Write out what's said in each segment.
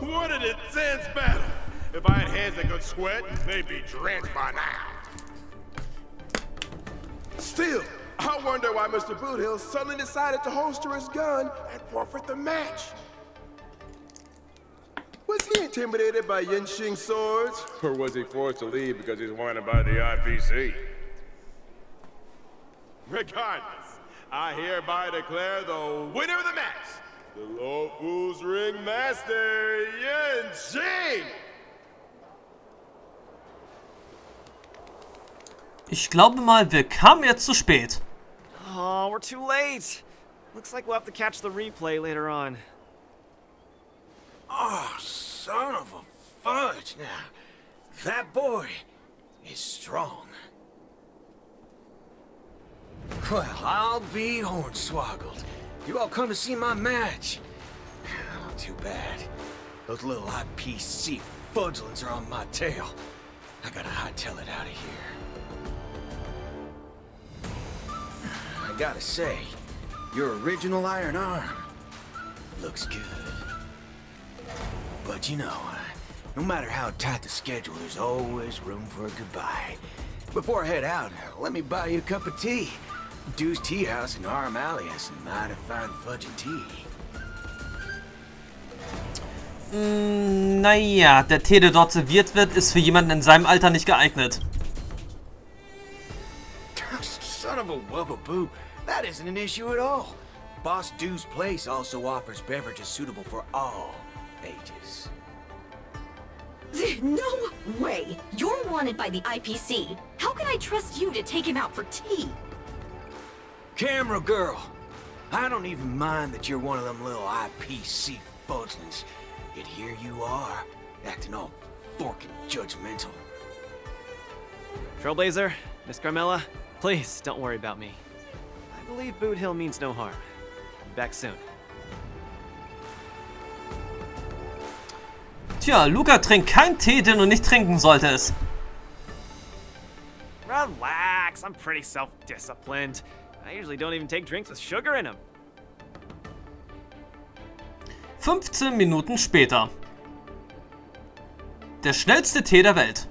What an intense battle! If I had hands that could sweat, they'd be drenched by now. Still, I wonder why Mr. Boothill suddenly decided to holster his gun and forfeit the match. Was he intimidated by Yanqing's swords? Or was he forced to leave because he's wanted by the IPC? Regardless, I hereby declare the winner of the match, the Lawful's Ringmaster, Yanqing! Ich glaube mal, wir kamen jetzt zu spät. Oh, we're too late. Looks like we'll have to catch the replay later on. Oh, son of a fudge. Now, that boy is strong. Well, I'll be hornswoggled. You all come to see my match. Oh, too bad. Those little IPC fudglings are on my tail. I gotta hightail it out of here. I gotta say, your original iron arm looks good. But you know, no matter how tight the schedule, there's always room for a goodbye. Before I head out, let me buy you a cup of tea. Dew's Tea House in Arm Alley has some mighty fine fudgy tea. Naja, der Tee, der dort serviert wird, ist für jemanden in seinem Alter nicht geeignet. Son of a wubbaboo, that isn't an issue at all. Boss Dew's Place also offers beverages suitable for all ages. No way! You're wanted by the IPC. How can I trust you to take him out for tea? Camera girl, I don't even mind that you're one of them little IPC fudglings. Yet here you are, acting all forking judgmental. Trailblazer, Miss Carmella, please don't worry about me. I believe Boothill means no harm. Be back soon. Tja, Luka trinkt keinen Tee, den du nicht trinken solltest. Relax, I'm pretty self-disciplined. I usually don't even take drinks with sugar in them. 15 Minuten später. Der schnellste Tee der Welt.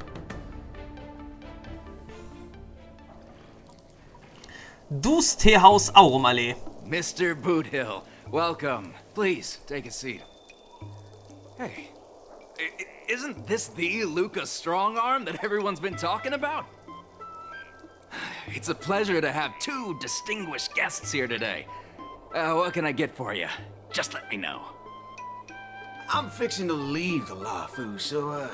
Dus Teehaus Aurumallee. Mr. Boothill, welcome. Please, take a seat. Hey, isn't this the Luka Strongarm that everyone's been talking about? It's a pleasure to have two distinguished guests here today. What can I get for you? Just let me know. I'm fixing to leave the Lafu, so,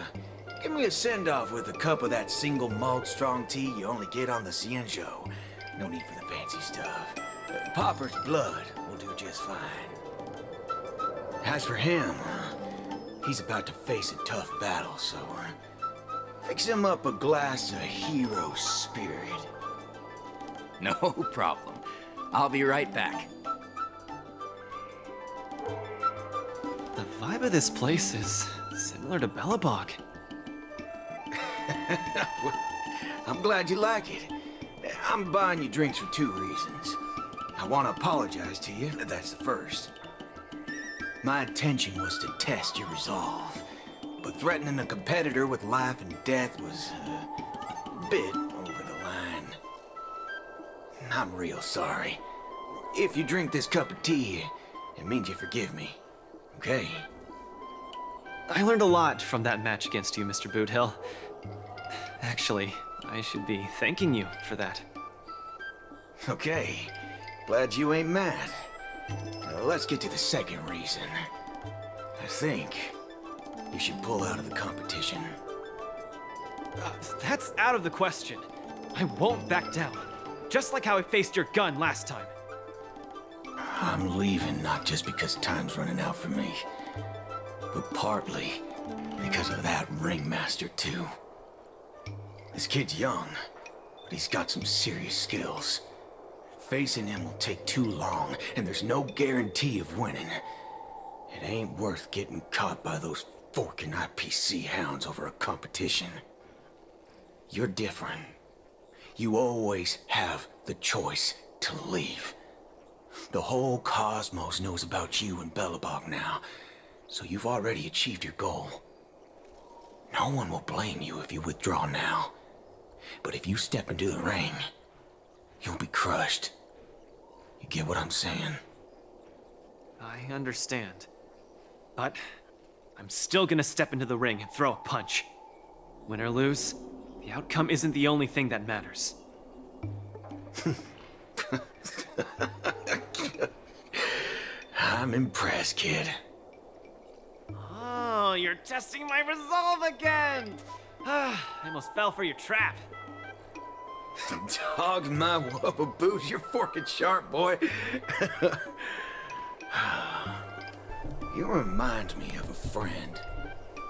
give me a send-off with a cup of that single malt strong tea you only get on the Cienjo. No need for the fancy stuff. Popper's blood will do just fine. As for him, he's about to face a tough battle, so fix him up a glass of hero spirit. No problem. I'll be right back. The vibe of this place is similar to Belobog. I'm glad you like it. I'm buying you drinks for two reasons. I want to apologize to you, that's the first. My intention was to test your resolve, but threatening a competitor with life and death was a bit over the line. I'm real sorry. If you drink this cup of tea, it means you forgive me, okay? I learned a lot from that match against you, Mr. Boothill. Actually, I should be thanking you for that. Okay, glad you ain't mad. Now, let's get to the second reason. I think you should pull out of the competition. That's out of the question. I won't back down. Just like how I faced your gun last time. I'm leaving not just because time's running out for me, but partly because of that ringmaster too. This kid's young, but he's got some serious skills. Facing him will take too long, and there's no guarantee of winning. It ain't worth getting caught by those forking IPC hounds over a competition. You're different. You always have the choice to leave. The whole cosmos knows about you and Belobog now, So you've already achieved your goal. No one will blame you if you withdraw now. But if you step into the ring, you'll be crushed. You get what I'm saying? I understand. But I'm still gonna step into the ring and throw a punch. Win or lose, the outcome isn't the only thing that matters. I'm impressed, kid. Oh, you're testing my resolve again! I almost fell for your trap. Dog my whoa boots, you're forking sharp, boy. You remind me of a friend.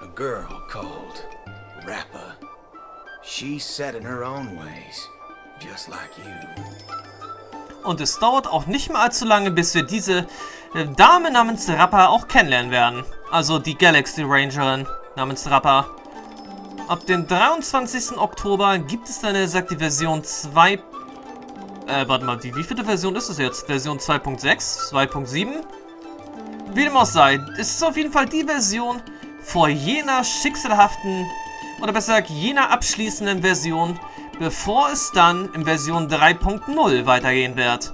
A girl called Rappa. She's set in her own ways, just like you. Und es dauert auch nicht mehr allzu lange, bis wir diese Dame namens Rappa auch kennenlernen werden. Also die Galaxy Rangerin namens Rappa. Ab dem 23. Oktober gibt es dann, sagt die Version 2... warte mal, wie viele Version ist es jetzt? Version 2.6? 2.7? Wie dem auch sei, es ist auf jeden Fall die Version vor jener schicksalhaften, oder besser gesagt, jener abschließenden Version, bevor es dann in Version 3.0 weitergehen wird.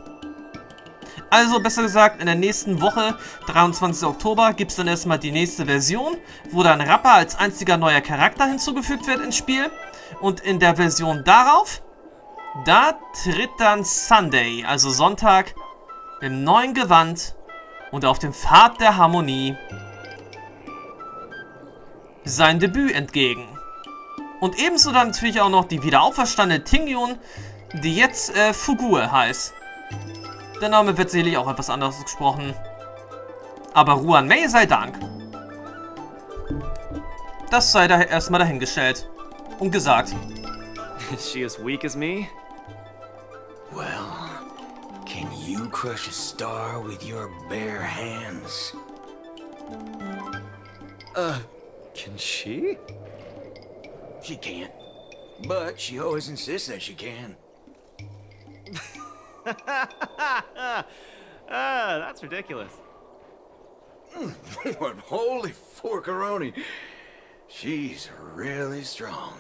Also, besser gesagt, in der nächsten Woche, 23. Oktober, gibt es dann erstmal die nächste Version, wo dann Rappa als einziger neuer Charakter hinzugefügt wird ins Spiel. Und in der Version darauf, da tritt dann Sunday, also Sonntag, im neuen Gewand und auf dem Pfad der Harmonie sein Debüt entgegen. Und ebenso dann natürlich auch noch die wiederauferstandene Tingyun, die jetzt Fugue heißt. Der Name wird sicherlich auch etwas anderes gesprochen. Aber Ruan Mei sei Dank. Das sei da erstmal dahingestellt. Und gesagt. Is she as weak as me? Well, can you crush a star with your bare hands? Can she? She can't. But she always insists that she can. That's ridiculous. What holy forkaroni. She's really strong.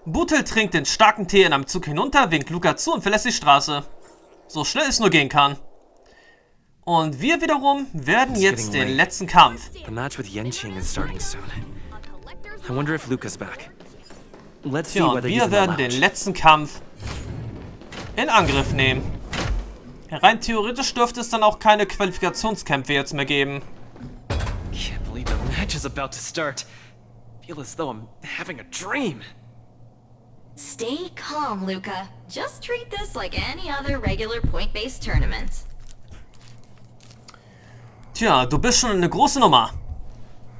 Butel trinkt den starken Tee in einem Zug hinunter, winkt Luka zu und verlässt die Straße. So schnell es nur gehen kann. Und wir wiederum werden jetzt den letzten Kampf. The match with Yanqing is starting soon. I wonder if Luka's back. Let's see Tja, und whether he's wir in the werden den lounge. letzten Kampf in Angriff nehmen. Rein theoretisch dürfte es dann auch keine Qualifikationskämpfe jetzt mehr geben. Can't believe the match is about to start. Feel as though I'm having a dream. Stay calm, Luka. Just treat this like any other regular point-based tournament. Tja, du bist schon eine große Nummer.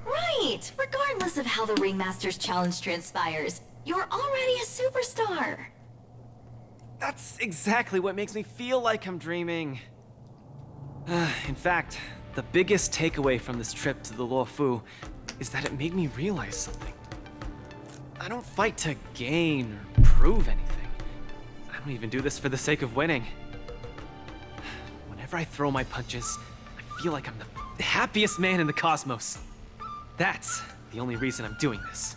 Right! Regardless of how the Ringmaster's challenge transpires, you're already a superstar. That's exactly what makes me feel like I'm dreaming. In fact, the biggest takeaway from this trip to the Luofu is that it made me realize something. I don't fight to gain or prove anything. I don't even do this for the sake of winning. Whenever I throw my punches, I feel like I'm the happiest man in the cosmos. That's the only reason I'm doing this.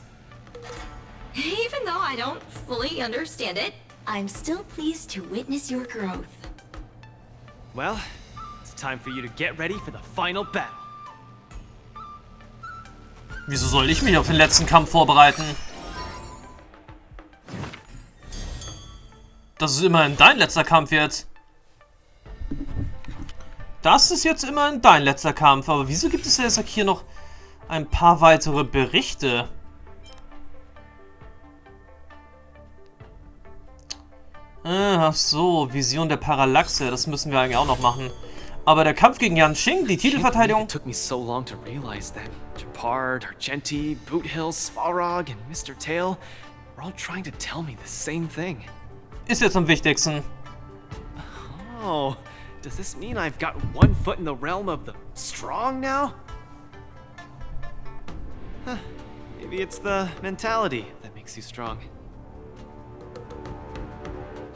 Even though I don't fully understand it, I'm still pleased to witness your growth. Well, it's time for you to get ready for the final battle. Wieso soll ich mich auf den letzten Kampf vorbereiten? Das ist immerhin dein letzter Kampf jetzt. Das ist jetzt immerhin dein letzter Kampf. Aber wieso gibt es jetzt hier noch ein paar weitere Berichte? Ach so, Vision der Parallaxe. Das müssen wir eigentlich auch noch machen. Aber der Kampf gegen Yanqing, die Titelverteidigung... It took me so long to realize that Gepard, Argenti, Boothill, Svarog, and Mr. Tail were all trying to tell me the same thing. Ist jetzt am wichtigsten. Oh, does this mean I've got one foot in the realm of the strong now? Huh, maybe it's the mentality that makes you strong.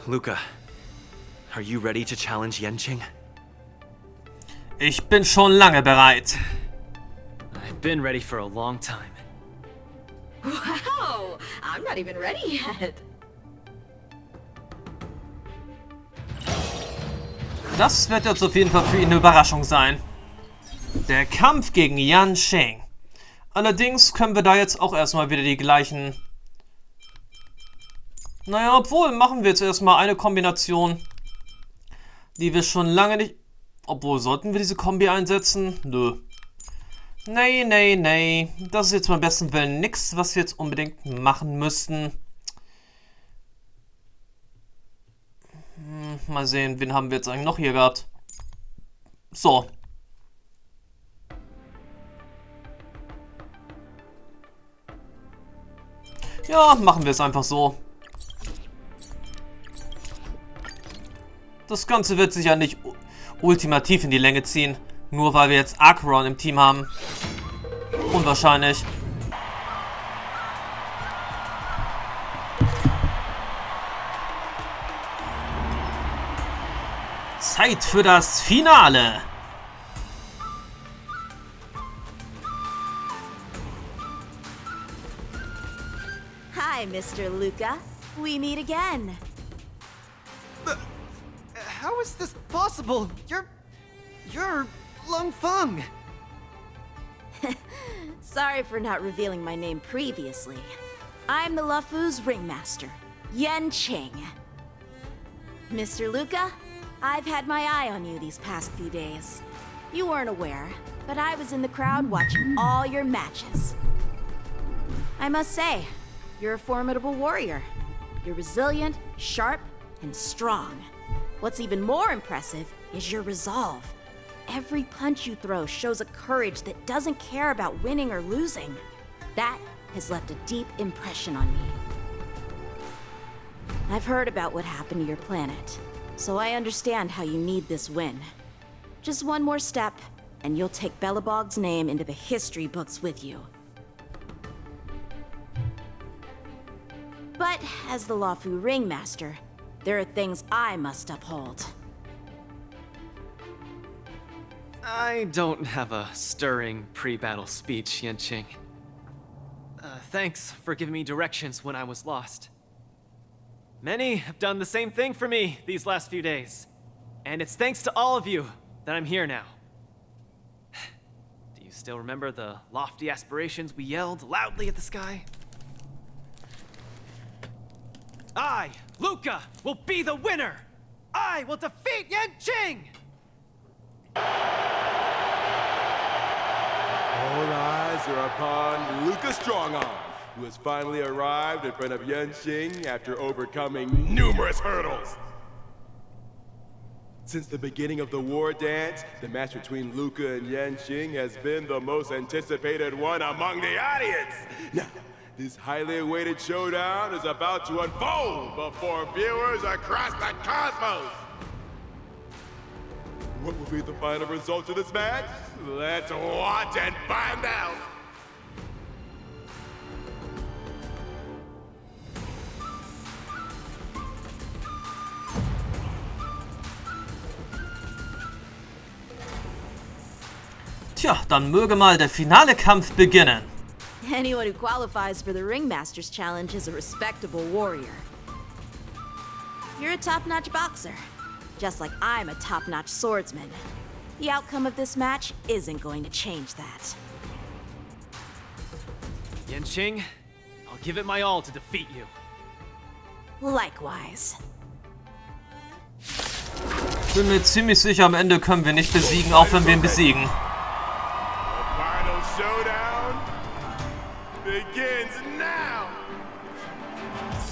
Luka, are you ready to challenge Yanqing? Ich bin schon lange bereit. I've been ready for a long time. Wow, I'm not even ready yet. Das wird jetzt auf jeden Fall für ihn eine Überraschung sein. Der Kampf gegen Yanqing. Allerdings können wir da jetzt auch erstmal wieder die gleichen... Naja, obwohl, machen wir jetzt erstmal eine Kombination, die wir schon lange nicht... Obwohl, sollten wir diese Kombi einsetzen? Nö. Nee. Das ist jetzt beim besten Willen nichts, was wir jetzt unbedingt machen müssten. Mal sehen, wen haben wir jetzt eigentlich noch hier gehabt? So. Ja, machen wir es einfach so. Das Ganze wird sich ja nicht ultimativ in die Länge ziehen, nur weil wir jetzt Acheron im Team haben. Unwahrscheinlich. Zeit für das Finale. Hi, Mr. Luka. We meet again. How is this possible? You're Lung Feng. Sorry for not revealing my name previously. I'm the Luofu's ringmaster, Yanqing. Mr. Luka, I've had my eye on you these past few days. You weren't aware, but I was in the crowd watching all your matches. I must say, you're a formidable warrior. You're resilient, sharp, and strong. What's even more impressive is your resolve. Every punch you throw shows a courage that doesn't care about winning or losing. That has left a deep impression on me. I've heard about what happened to your planet, so I understand how you need this win. Just one more step, and you'll take Belobog's name into the history books with you. But as the Luofu ringmaster, there are things I must uphold. I don't have a stirring pre-battle speech, Yanqing. Thanks for giving me directions when I was lost. Many have done the same thing for me these last few days. And it's thanks to all of you that I'm here now. Do you still remember the lofty aspirations we yelled loudly at the sky? I, Luka, will be the winner! I will defeat Yanqing! All eyes are upon Luka Strongarm, who has finally arrived in front of Yanqing after overcoming numerous hurdles. Since the beginning of the war dance, the match between Luka and Yanqing has been the most anticipated one among the audience. Now, this highly awaited showdown is about to unfold before viewers across the cosmos. What will be the final result of this match? Let's watch and find out! Tja, dann möge mal der finale Kampf beginnen. Anyone who qualifies for the Ringmaster's Challenge is a respectable warrior. You're a top-notch boxer, just like I'm a top-notch swordsman. The outcome of this match isn't going to change that. Yanqing, I'll give it my all to defeat you. Likewise. Bin mir ziemlich sicher, am Ende können wir nicht besiegen, auch wenn wir ihn besiegen. The final showdown begins now!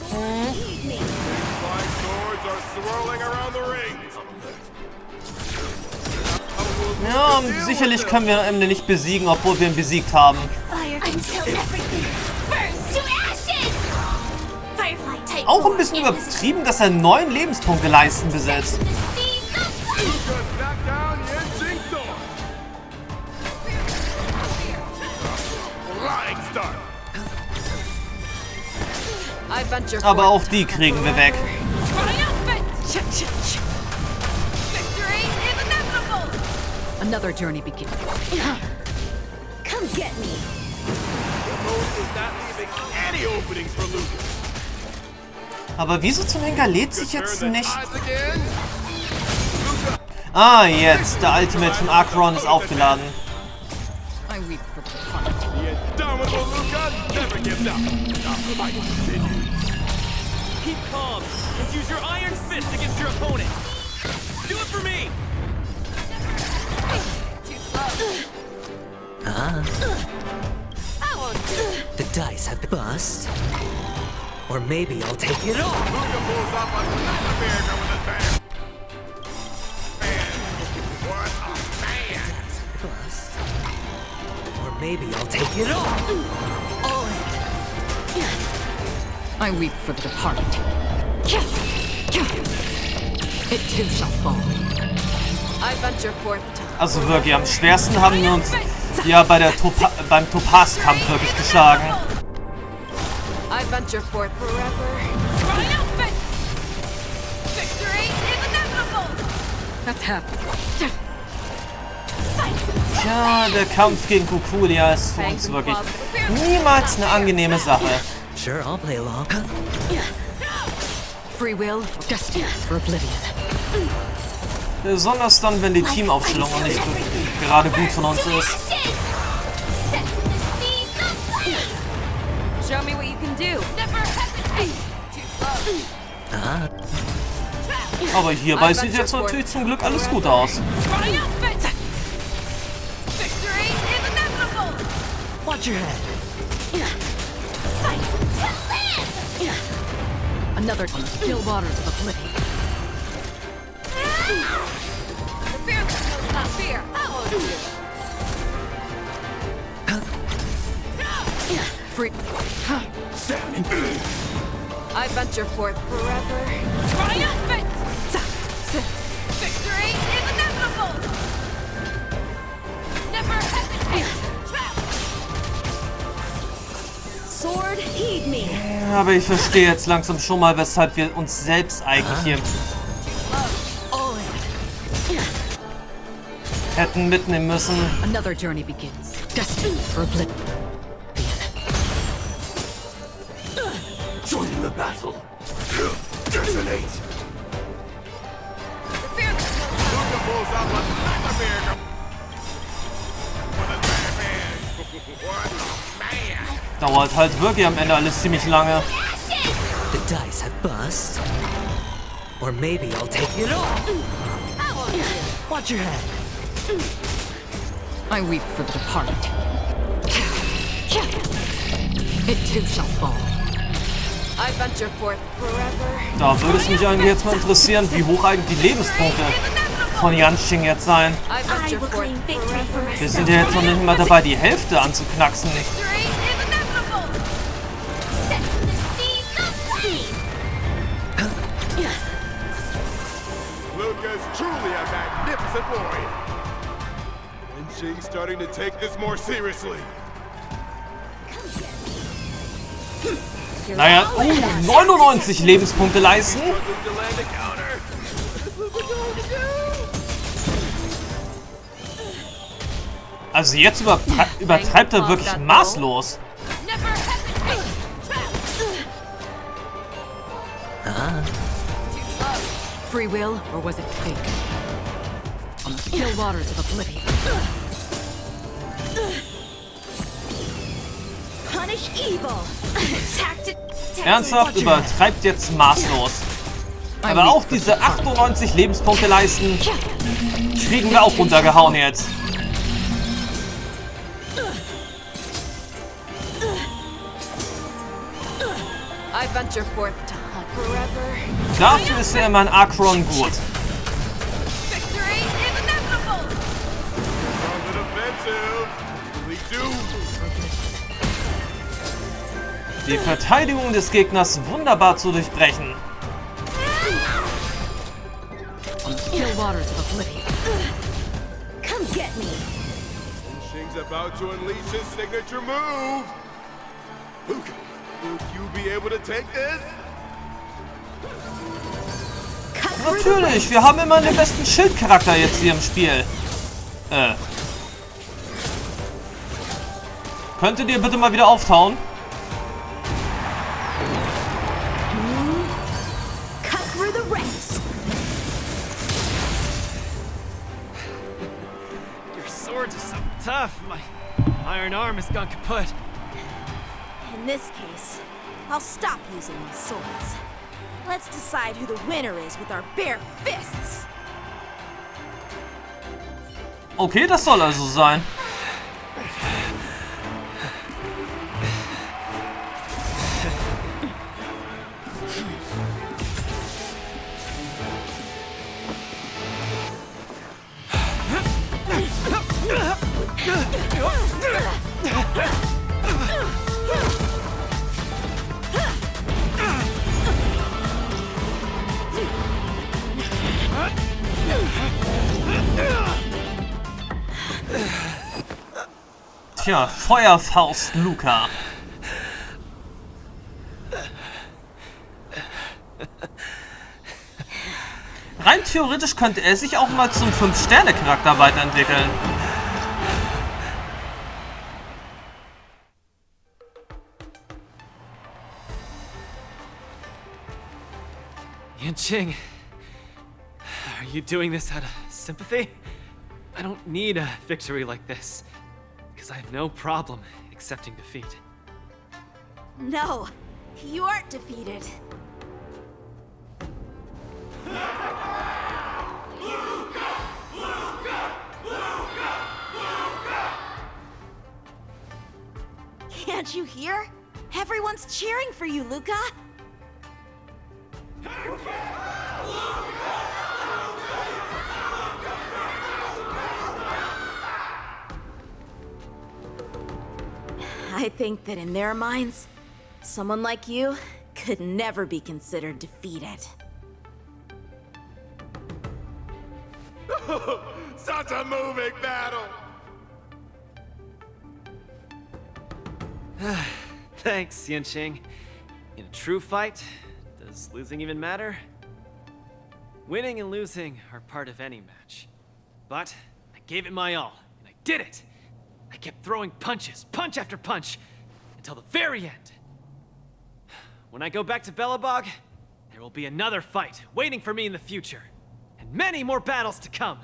Flying swords are swirling around the ring. Ja, sicherlich können wir am Ende nicht besiegen, obwohl wir ihn besiegt haben. Auch ein bisschen übertrieben, dass er 9 Lebenspunkte Leisten besitzt. Aber auch die kriegen wir weg. Another journey begins. Come get me. Aber wieso zum Henker lädt sich jetzt nicht? Ah, jetzt. Der Ultimate von Akron ist aufgeladen. I weep for the heart. The indomitable Luka never gives up. The fight continues. Keep calm and use your iron fist against your opponent. Do it for me. The dice have been bust. Or maybe I'll take it all. Luka pulls off a nightmare with his bang. Man, what a man! Bust. Or maybe I'll take it all. I weep for the departed. It too shall fall. I venture forth to... Also wirklich, am schwersten haben wir uns ja beim Topaz-Kampf wirklich geschlagen. I venture forth forever. Triumphant! Victory is inevitable! That's happened. Tja, der Kampf gegen Kukulia ist für uns wirklich niemals eine angenehme Sache. Sure, I'll play along. Free will, destiny for oblivion. Besonders dann, wenn die Teamaufstellung noch nicht gerade gut von uns ist. Show me what you can do. Never hesitate. Aber hierbei sieht jetzt natürlich zum Glück alles gut aus. Victory is inevitable. Watch your head. Another on the still waters of oblivion. The fearless knows not fear. Free. I venture forth forever. Triumphant! Victory is inevitable! Never hesitate! Sword, heed me. Aber ich verstehe jetzt langsam schon mal, weshalb wir uns selbst eigentlich hier hätten mitnehmen müssen. Another journey begins. Destiny for oblivion. Join the battle. Detonate. The fearless knows not Luka pulls off a nightmare with his bang. What a man! Dauert halt wirklich am Ende alles ziemlich lange. The dice have bust. Or maybe I'll take it all. Watch your head. I weep for the departed. It too shall fall. I venture forth forever. Da würde es mich eigentlich jetzt mal interessieren, wie hoch eigentlich die Lebenspunkte von Yanqing jetzt sein. I venture forth forever. Wir sind ja jetzt noch nicht mal dabei, die Hälfte anzuknacksen. Victory is inevitable. Luka's truly a magnificent warrior. And she's starting to take this more seriously. Naja, 99 Lebenspunkte leisten. Also jetzt übertreibt er wirklich maßlos. Free will, or was it fate? On the still waters of oblivion. Punish evil. Ernsthaft übertreibt jetzt maßlos. Aber auch diese 98 Lebenspunkte leisten, kriegen wir auch runtergehauen jetzt. I venture forth to hunt forever. Dafür ist ja immer ein Akron gut. Victory is inevitable. On the defensive. We do. Die Verteidigung des Gegners wunderbar zu durchbrechen. On the still waters of oblivion. Come get me. Shing's about to unleash his signature move. Luka, will you be able to take this? Natürlich, wir haben immer den besten Schildcharakter jetzt hier im Spiel. Könntet ihr bitte mal wieder auftauen? Cut through the ranks. Your swords are so tough. My iron arm has gone kaput. In this case, I'll stop using my swords. Let's decide who the winner is with our bare fists. Okay, das soll also sein. Tja, Feuerfaust Luka. Rein theoretisch könnte er sich auch mal zum 5-Sterne-Charakter weiterentwickeln. Yanqing, are you doing this out of sympathy? I don't need a victory like this, because I have no problem accepting defeat. No, you aren't defeated. Can't you hear? Everyone's cheering for you, Luka. I think that in their minds, someone like you could never be considered defeated. Such a moving battle! Thanks, Yanqing. In a true fight, does losing even matter? Winning and losing are part of any match. But I gave it my all, and I did it! I kept throwing punches, punch after punch, until the very end. When I go back to Belobog, there will be another fight waiting for me in the future, and many more battles to come.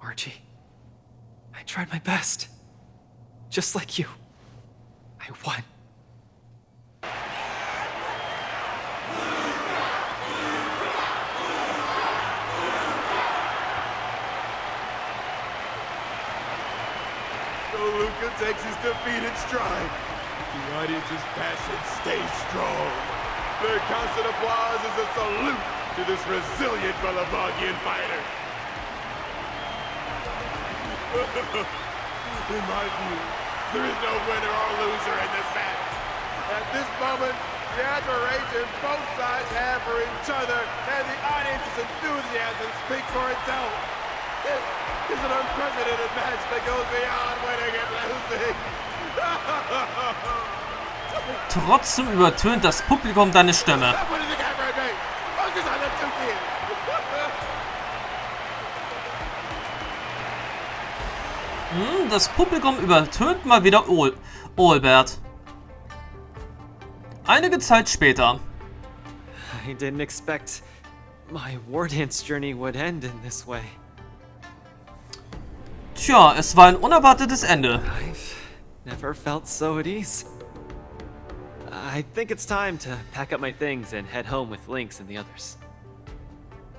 Archie, I tried my best. Just like you. I won. So Luka takes his defeat in stride. The audience's passion stays strong. Their constant applause is a salute to this resilient Belobogian fighter. In my view, there is no winner or loser in this match. At this moment, the admiration both sides have for each other and the audience's enthusiasm speak for itself. This is an unprecedented match that goes beyond winning and losing. Trotzdem übertönt das Publikum deine Stimme. Stop putting the camera at me. Focus on them two kids. Das Publikum übertönt mal wieder Olbert. Einige Zeit später. I didn't expect my war dance journey would end in this way. Tja, es war ein unerwartetes Ende. I've never felt so at ease. I think it's time to pack up my things and head home with Lynx and the others.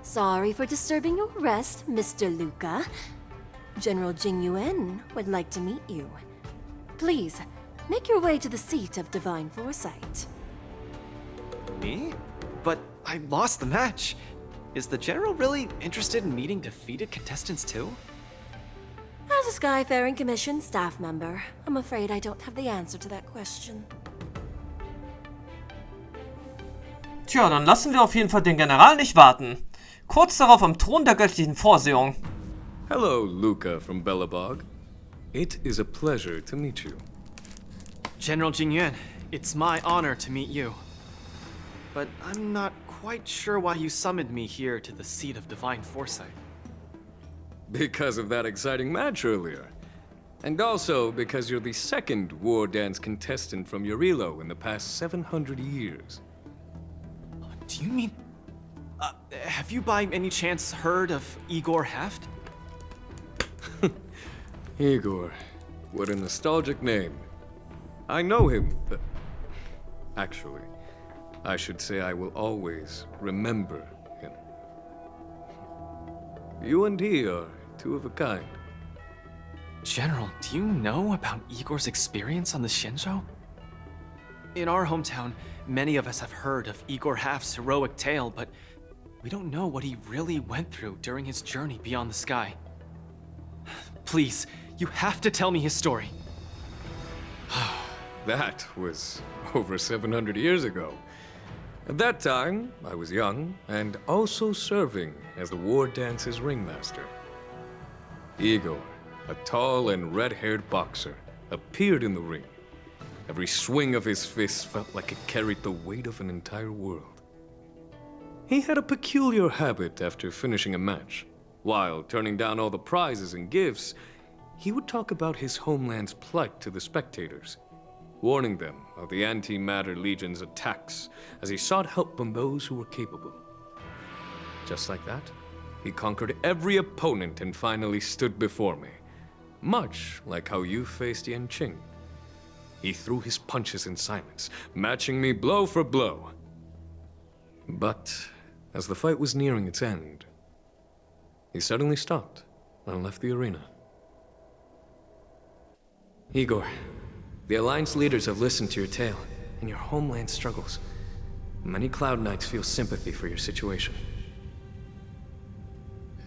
Sorry for disturbing your rest, Mr. Luka. General Jing Yuan would like to meet you. Please, make your way to the seat of divine foresight. Me? But I lost the match. Is the General really interested in meeting defeated contestants too? As a Skyfaring Commission staff member, I'm afraid I don't have the answer to that question. Tja, dann lassen wir auf jeden Fall den General nicht warten. Kurz darauf am Thron der göttlichen Vorsehung. Hello, Luka from Belobog. It is a pleasure to meet you. General Jing Yuan, it's my honor to meet you. But I'm not quite sure why you summoned me here to the seat of divine foresight. Because of that exciting match earlier. And also because you're the second war dance contestant from Yarilo in the past 700 years. Do you mean... have you by any chance heard of Igor Haft? Igor. What a nostalgic name. I know him, but... Actually, I should say I will always remember him. You and he are two of a kind. General, do you know about Igor's experience on the Shinjo? In our hometown, many of us have heard of Igor Haft's heroic tale, but we don't know what he really went through during his journey beyond the sky. Please, you have to tell me his story. That was over 700 years ago. At that time, I was young and also serving as the war dance's ringmaster. Igor, a tall and red-haired boxer, appeared in the ring. Every swing of his fist felt like it carried the weight of an entire world. He had a peculiar habit after finishing a match. While turning down all the prizes and gifts, he would talk about his homeland's plight to the spectators, warning them of the Antimatter Legion's attacks as he sought help from those who were capable. Just like that, he conquered every opponent and finally stood before me, much like how you faced Yanqing. He threw his punches in silence, matching me blow for blow. But as the fight was nearing its end, he suddenly stopped and left the arena. Igor, the Alliance leaders have listened to your tale and your homeland struggles. Many Cloud Knights feel sympathy for your situation.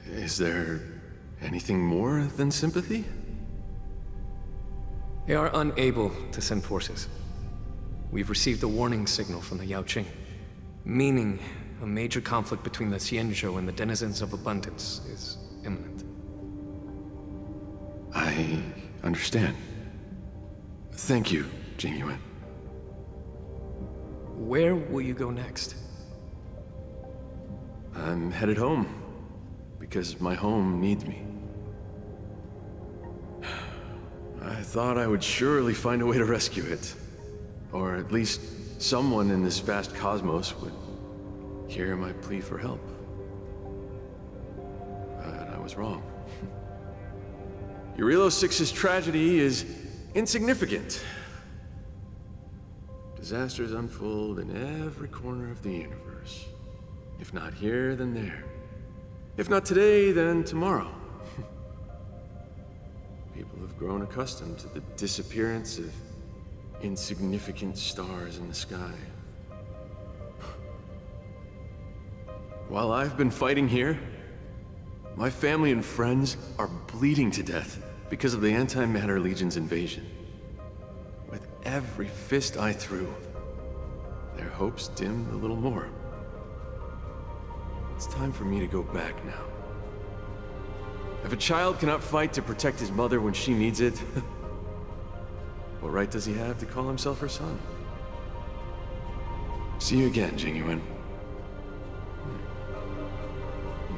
Is there anything more than sympathy? They are unable to send forces. We've received a warning signal from the Yaoqing, meaning a major conflict between the Xianzhou and the denizens of abundance is imminent. I understand. Thank you, Jingyuan. Where will you go next? I'm headed home, because my home needs me. I thought I would surely find a way to rescue it. Or at least someone in this vast cosmos would hear my plea for help. But I was wrong. Yarilo 6's tragedy is insignificant. Disasters unfold in every corner of the universe. If not here, then there. If not today, then tomorrow. People have grown accustomed to the disappearance of insignificant stars in the sky. While I've been fighting here, my family and friends are bleeding to death because of the Antimatter Legion's invasion. With every fist I threw, their hopes dimmed a little more. It's time for me to go back now. If a child cannot fight to protect his mother when she needs it, what right does he have to call himself her son? See you again, Jingyuan.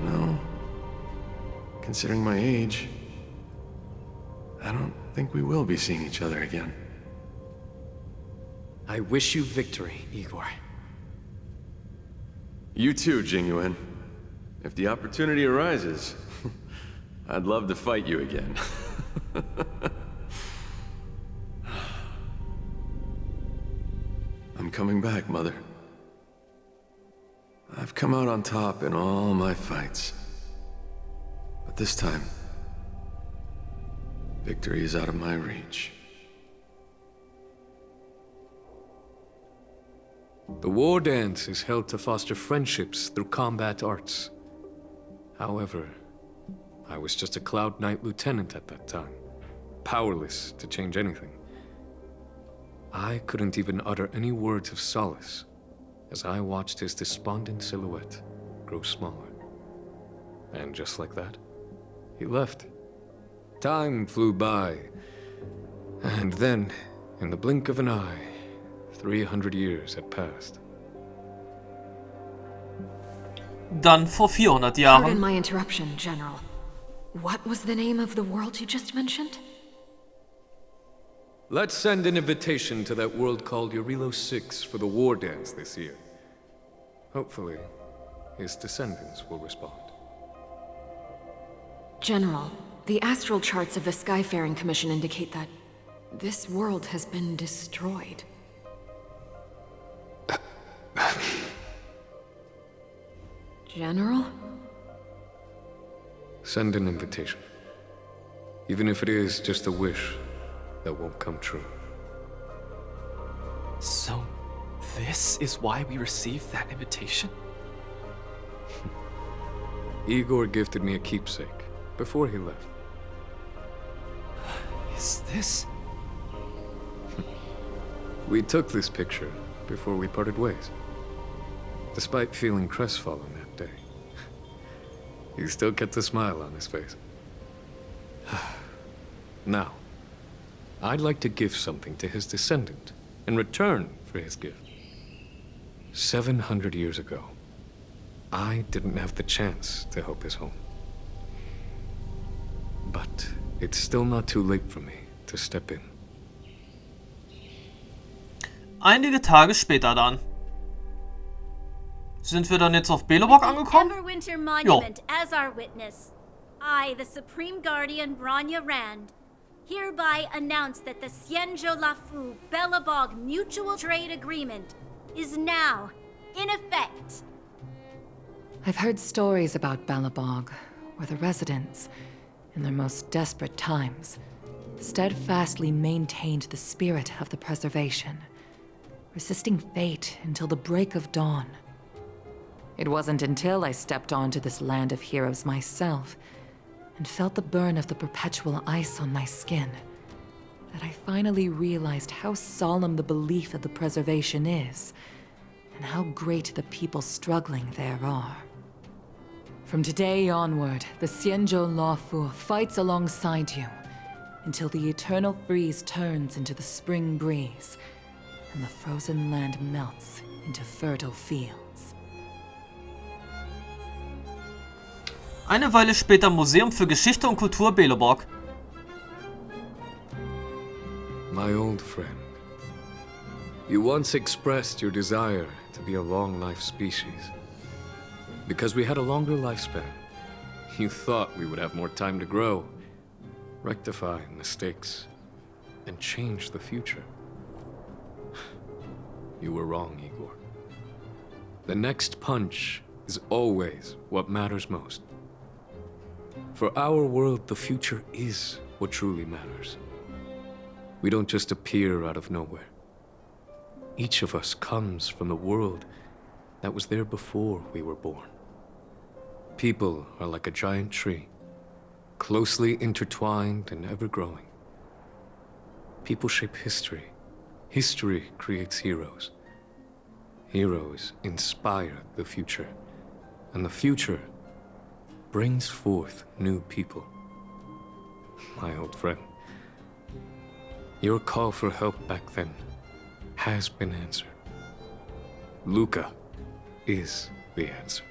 No. Considering my age, I don't think we will be seeing each other again. I wish you victory, Igor. You too, Jingyuan. If the opportunity arises, I'd love to fight you again. I'm coming back, Mother. I've come out on top in all my fights. But this time, victory is out of my reach. The war dance is held to foster friendships through combat arts. However, I was just a Cloud Knight lieutenant at that time, powerless to change anything. I couldn't even utter any words of solace as I watched his despondent silhouette grow smaller. And just like that, he left. Time flew by, and then, in the blink of an eye, 300 years had passed. dann vor 400 Pardon Jahren. my interruption, General. What was the name of the world you just mentioned? Let's send an invitation to that world called Yarilo 6 for the war dance this year. Hopefully, his descendants will respond. General, the astral charts of the Skyfaring Commission indicate that this world has been destroyed. General? Send an invitation. Even if it is just a wish that won't come true. So, this is why we received that invitation? Igor gifted me a keepsake before he left. Is this... We took this picture before we parted ways. Despite feeling crestfallen that day, he still kept a smile on his face. Now, I'd like to give something to his descendant in return for his gift. 700 years ago, I didn't have the chance to help his home. But it's still not too late for me to step in. Einige Tage später dann. Sind wir dann jetzt auf Belobog angekommen? Everwinter Monument as our witness. I, the Supreme Guardian Branya Rand, hereby announce that the Xianzhou Lafu Belobog Mutual Trade Agreement is now in effect. I've heard stories about Belobog, where the residents, in their most desperate times, steadfastly maintained the spirit of the preservation, resisting fate until the break of dawn. It wasn't until I stepped onto this land of heroes myself and felt the burn of the perpetual ice on my skin that I finally realized how solemn the belief of the preservation is and how great the people struggling there are. From today onward, the Xianzhou Lafu fights alongside you until the eternal freeze turns into the spring breeze and the frozen land melts into fertile fields. Eine Weile später im Museum für Geschichte und Kultur Belobog. My old friend, you once expressed your desire to be a long-life species. Because we had a longer lifespan, you thought we would have more time to grow, rectify mistakes, and change the future. You were wrong, Igor. The next punch is always what matters most. For our world, the future is what truly matters. We don't just appear out of nowhere. Each of us comes from the world that was there before we were born. People are like a giant tree, closely intertwined and ever-growing. People shape history. History creates heroes. Heroes inspire the future. And the future brings forth new people. My old friend, your call for help back then has been answered. Luka is the answer.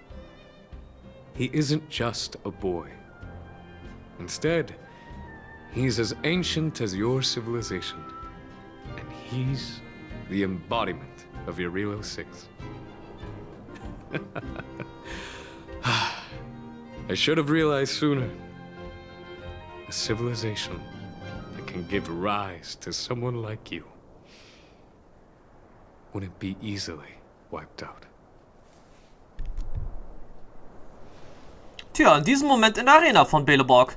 He isn't just a boy. Instead, he's as ancient as your civilization. And he's the embodiment of Yarilo 6. I should have realized sooner. A civilization that can give rise to someone like you wouldn't be easily wiped out. Tja, in diesem Moment in der Arena von Belobog.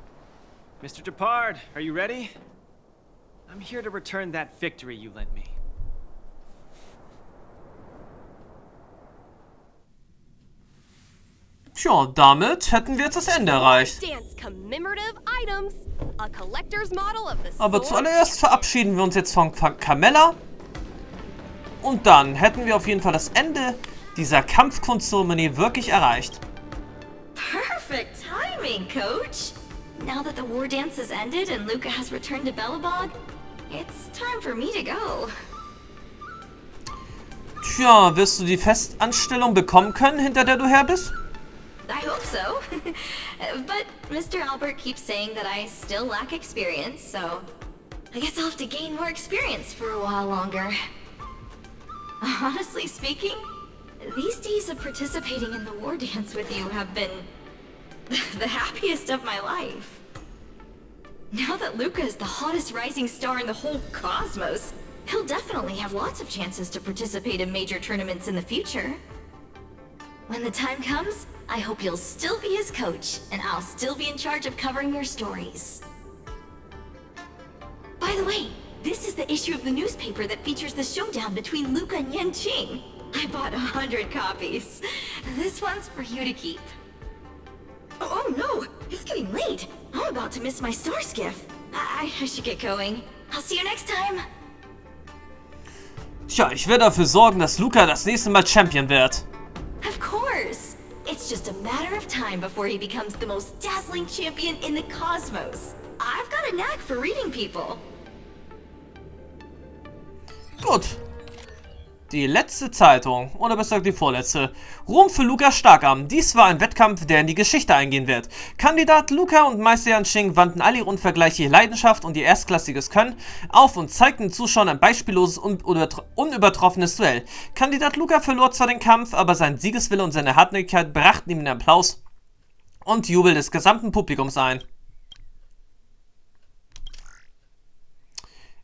Mr. Depard, are you ready? I'm here to return that victory you lent me. Tja, damit hätten wir jetzt das Ende erreicht. Aber zuallererst verabschieden wir uns jetzt von Carmella. Und dann hätten wir auf jeden Fall das Ende dieser Kampfkunstzeremonie wirklich erreicht. Perfect timing, Coach. Now that the war dance has ended and Luka has returned to Belobog, it's time for me to go. Tja, wirst du die Festanstellung bekommen können, hinter der du her bist? I hope so. But Mr. Albert keeps saying that I still lack experience, so I guess I'll have to gain more experience for a while longer. Honestly speaking, these days of participating in the war dance with you have been the happiest of my life. Now that Luka is the hottest rising star in the whole cosmos, he'll definitely have lots of chances to participate in major tournaments in the future. When the time comes, I hope you'll still be his coach, and I'll still be in charge of covering your stories. By the way, this is the issue of the newspaper that features the showdown between Luka and Yanqing. I bought 100 copies. This one's for you to keep. Oh no, it's getting late. I'm about to miss my star skiff. I should get going. I'll see you next time. Tja, ich werde dafür sorgen, dass Luka das nächste Mal Champion wird. Of course. It's just a matter of time before he becomes the most dazzling champion in the cosmos. I've got a knack for reading people. Gut. Die letzte Zeitung, oder besser gesagt die vorletzte. Ruhm für Luka Starkarm. Dies war ein Wettkampf, der in die Geschichte eingehen wird. Kandidat Luka und Meister Yanqing wandten alle ihre unvergleichliche Leidenschaft und ihr erstklassiges Können auf und zeigten den Zuschauern ein beispielloses und unübertroffenes Duell. Kandidat Luka verlor zwar den Kampf, aber sein Siegeswille und seine Hartnäckigkeit brachten ihm den Applaus und Jubel des gesamten Publikums ein.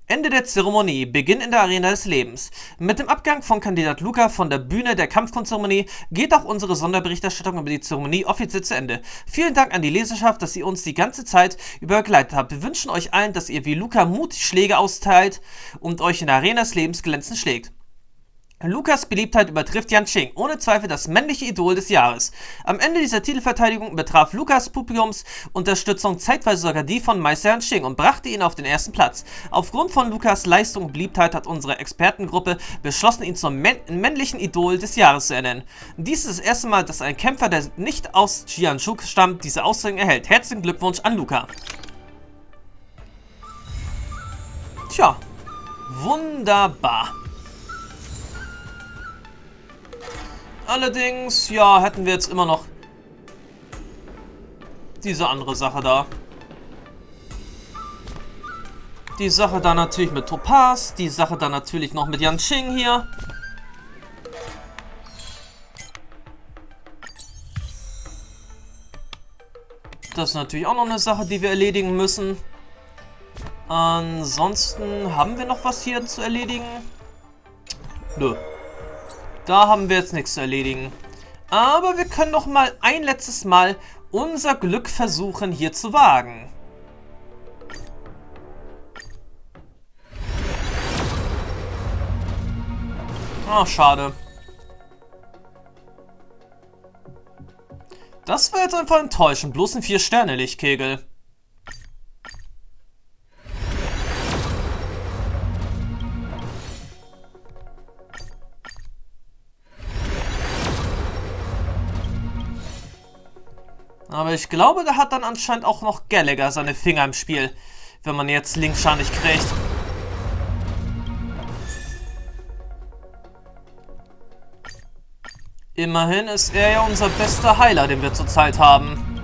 Ende der Zeremonie, Beginn in der Arena des Lebens. Mit dem Abgang von Kandidat Luka von der Bühne der Kampfkunstzeremonie geht auch unsere Sonderberichterstattung über die Zeremonie offiziell zu Ende. Vielen Dank an die Leserschaft, dass ihr uns die ganze Zeit über begleitet habt. Wir wünschen euch allen, dass ihr wie Luka mutig Schläge austeilt und euch in der Arena des Lebens glänzend schlägt. Lukas Beliebtheit übertrifft Yanqing, ohne Zweifel das männliche Idol des Jahres. Am Ende dieser Titelverteidigung betraf Lukas Publikumsunterstützung zeitweise sogar die von Meister Yanqing und brachte ihn auf den ersten Platz. Aufgrund von Lukas Leistung und Beliebtheit hat unsere Expertengruppe beschlossen, ihn zum männlichen Idol des Jahres zu ernennen. Dies ist das erste Mal, dass ein Kämpfer, der nicht aus Jiangsu stammt, diese Auszeichnung erhält. Herzlichen Glückwunsch an Luka. Tja, wunderbar. Allerdings, ja, hätten wir jetzt immer noch diese andere Sache da. Die Sache da natürlich mit Topaz, die Sache da natürlich noch mit Yanqing hier. Das ist natürlich auch noch eine Sache, die wir erledigen müssen. Ansonsten haben wir noch was hier zu erledigen? Nö. Da haben wir jetzt nichts zu erledigen. Aber wir können doch mal ein letztes Mal unser Glück versuchen, hier zu wagen. Ach, schade. Das war jetzt einfach enttäuschend. Bloß ein 4-Sterne-Lichtkegel. Aber ich glaube, da hat dann anscheinend auch noch Gallagher seine Finger im Spiel, wenn man jetzt Linkschar nicht kriegt. Immerhin ist er ja unser bester Heiler, den wir zurzeit haben.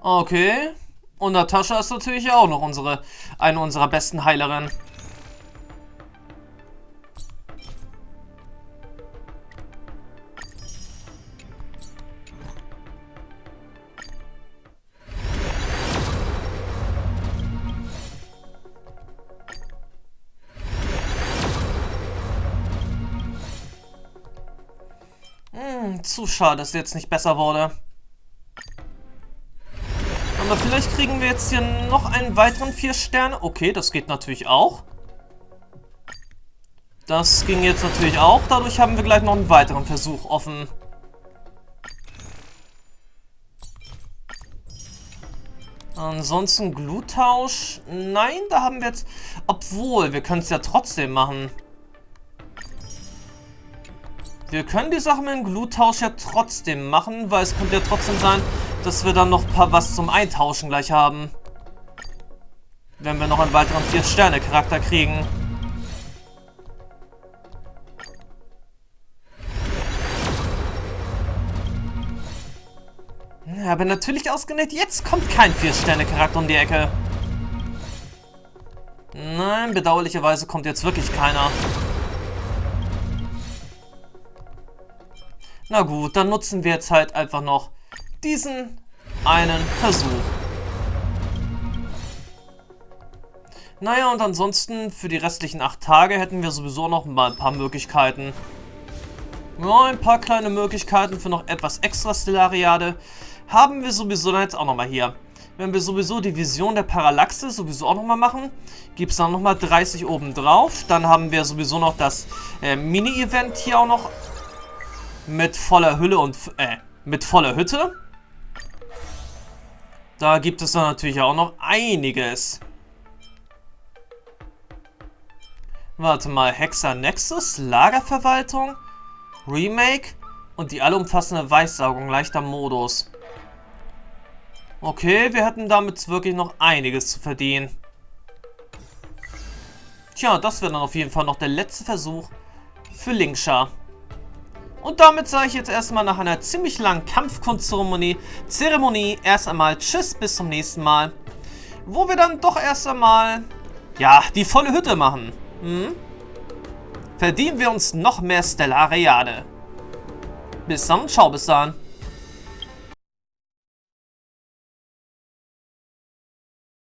Okay. Und Natascha ist natürlich auch noch eine unserer besten Heilerinnen. Zu schade, dass es jetzt nicht besser wurde. Aber vielleicht kriegen wir jetzt hier noch einen weiteren 4 Sterne. Okay, das geht natürlich auch. Das ging jetzt natürlich auch. Dadurch haben wir gleich noch einen weiteren Versuch offen. Ansonsten Gluttausch. Nein, da haben wir jetzt... Obwohl, wir können es ja trotzdem machen. Wir können die Sache mit dem Gluttausch ja trotzdem machen, weil es könnte ja trotzdem sein, dass wir dann noch was zum Eintauschen gleich haben. Wenn wir noch einen weiteren 4-Sterne-Charakter kriegen. Ja, aber natürlich ausgenäht, jetzt kommt kein 4-Sterne-Charakter um die Ecke. Nein, bedauerlicherweise kommt jetzt wirklich keiner. Na gut, dann nutzen wir jetzt halt einfach noch diesen einen Versuch. Naja, und ansonsten für die restlichen 8 Tage hätten wir sowieso noch mal ein paar Möglichkeiten. Ja, ein paar kleine Möglichkeiten für noch etwas extra Stellariade haben wir sowieso dann jetzt auch nochmal hier. Wenn wir sowieso die Vision der Parallaxe sowieso auch nochmal machen, gibt es dann nochmal 30 oben drauf. Dann haben wir sowieso noch das Mini-Event hier auch noch mit voller Hülle und mit voller Hütte. Da gibt es dann natürlich auch noch einiges. Warte mal, Hexer Nexus, Lagerverwaltung, Remake und die allumfassende Weissaugung leichter Modus. Okay, wir hätten damit wirklich noch einiges zu verdienen. Tja, das wäre dann auf jeden Fall noch der letzte Versuch für Linksha. Und damit sage ich jetzt erstmal nach einer ziemlich langen Kampfkunstzeremonie erst einmal Tschüss, bis zum nächsten Mal. Wo wir dann doch erst einmal, ja, die volle Hütte machen. Verdienen wir uns noch mehr Stellariade. Bis dann, ciao, bis dann.